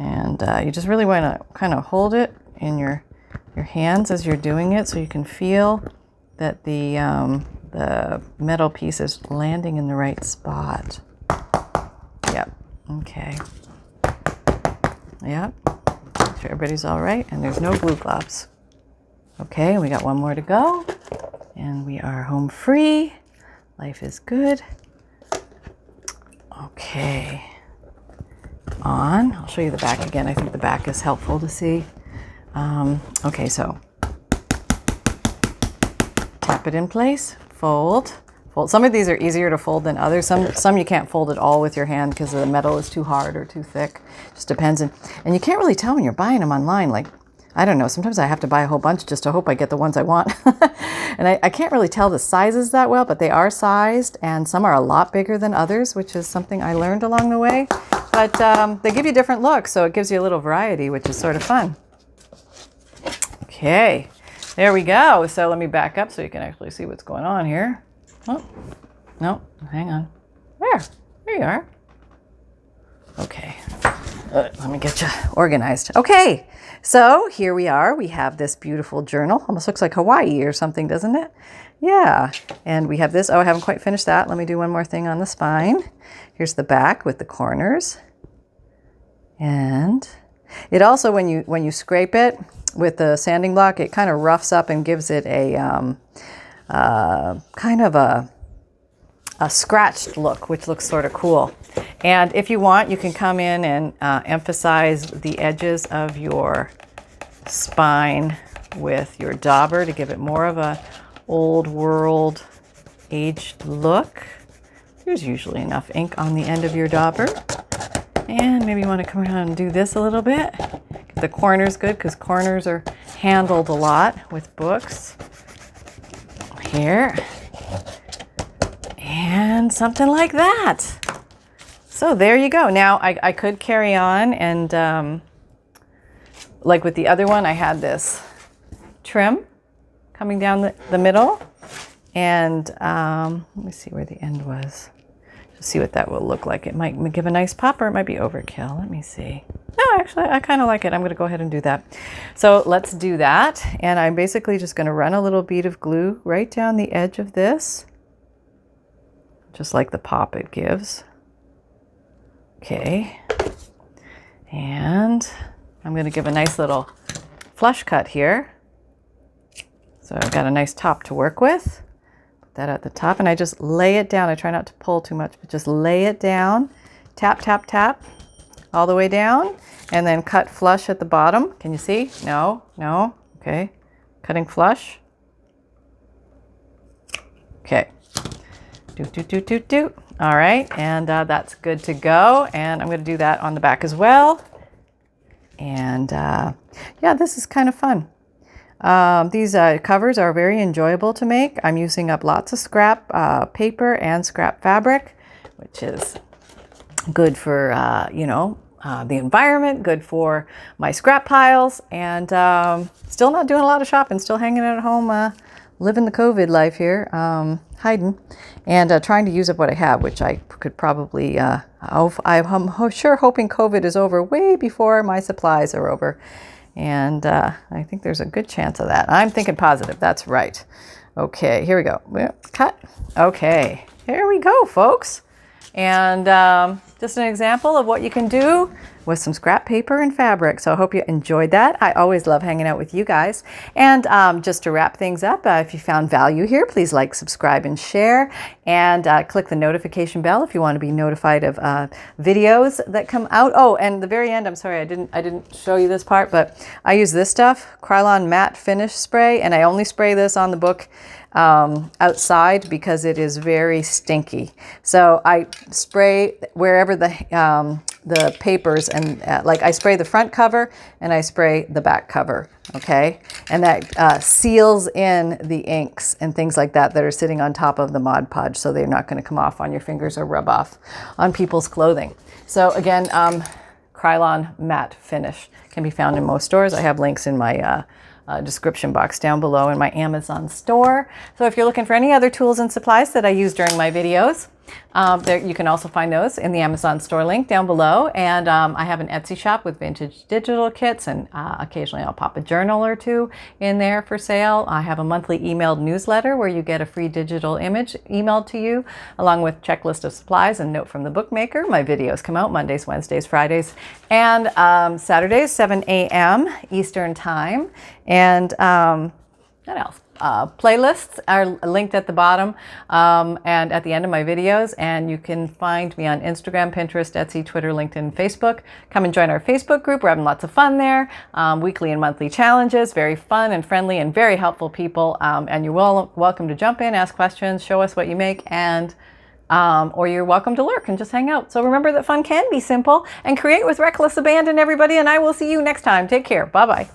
And you just really want to kind of hold it in your hands as you're doing it, so you can feel that the metal piece is landing in the right spot. Yep. Okay. Yep. Make sure everybody's all right, and there's no glue gloves. Okay, we got one more to go, and we are home free. Life is good. Okay. On. I'll show you the back again. I think the back is helpful to see. Okay, so tap it in place, fold. Some of these are easier to fold than others. Some you can't fold at all with your hand because the metal is too hard or too thick. Just depends. And you can't really tell when you're buying them online. Like, I don't know, sometimes I have to buy a whole bunch just to hope I get the ones I want. And I can't really tell the sizes that well, but they are sized, and some are a lot bigger than others, which is something I learned along the way. But they give you different looks, so it gives you a little variety, which is sort of fun. Okay, there we go. So let me back up so you can actually see what's going on here. Oh, no, hang on. There you are. Okay, let me get you organized. Okay, so here we are. We have this beautiful journal. Almost looks like Hawaii or something, doesn't it? Yeah, and we have this. Oh, I haven't quite finished that. Let me do one more thing on the spine. Here's the back with the corners. And it also, when you scrape it with the sanding block, it kind of roughs up and gives it a kind of a scratched look, which looks sort of cool. And if you want, you can come in and emphasize the edges of your spine with your dauber to give it more of a old world aged look. There's usually enough ink on the end of your dauber. And maybe you want to come around and do this a little bit. The corner's good because corners are handled a lot with books. Here. And something like that. So there you go. Now I could carry on and like with the other one, I had this trim coming down the middle. And let me see where the end was. See what that will look like. It might give a nice pop, or it might be overkill. Let me see. No, actually, I kind of like it. I'm going to go ahead and do that. So let's do that. And I'm basically just going to run a little bead of glue right down the edge of this, just like the pop it gives. Okay. And I'm going to give a nice little flush cut here. So I've got a nice top to work with. That at the top, and I just lay it down. I try not to pull too much, but just lay it down, tap, tap, tap, all the way down, and then cut flush at the bottom. Can you see? No, okay. Cutting flush. Okay. Do. All right, and that's good to go. And I'm going to do that on the back as well. And yeah, this is kind of fun. These covers are very enjoyable to make. I'm using up lots of scrap paper and scrap fabric, which is good for, the environment, good for my scrap piles, and still not doing a lot of shopping, still hanging out at home, living the COVID life here, hiding, and trying to use up what I have, which I could probably, I'm sure hoping COVID is over way before my supplies are over. And I think there's a good chance of that. I'm thinking positive. That's right. Okay, here we go. Cut. Okay, here we go, folks. And just an example of what you can do with some scrap paper and fabric. So I hope you enjoyed that. I always love hanging out with you guys. And just to wrap things up, if you found value here, please like, subscribe, and share. And click the notification bell if you want to be notified of videos that come out. Oh, and the very end, I'm sorry, I didn't show you this part, but I use this stuff, Krylon Matte Finish Spray, and I only spray this on the book outside because it is very stinky. So I spray wherever the papers, and like I spray the front cover and I spray the back cover, okay? And that seals in the inks and things like that that are sitting on top of the Mod Podge, so they're not going to come off on your fingers or rub off on people's clothing. So again, Krylon Matte Finish can be found in most stores. I have links in my description box down below in my Amazon store. So if you're looking for any other tools and supplies that I use during my videos, There, you can also find those in the Amazon store link down below. And I have an Etsy shop with vintage digital kits, and occasionally I'll pop a journal or two in there for sale. I have a monthly emailed newsletter where you get a free digital image emailed to you, along with checklist of supplies and note from the bookmaker. My videos come out Mondays, Wednesdays, Fridays, and Saturdays, 7 a.m. Eastern Time. And what else? Playlists are linked at the bottom and at the end of my videos, and you can find me on Instagram, Pinterest, Etsy, Twitter, LinkedIn, Facebook. Come and join our Facebook group. We're having lots of fun there. Weekly and monthly challenges, very fun and friendly and very helpful people, and you're welcome to jump in, ask questions, show us what you make, and or you're welcome to lurk and just hang out. So remember that fun can be simple, and create with reckless abandon, everybody, and I will see you next time. Take care. Bye-bye.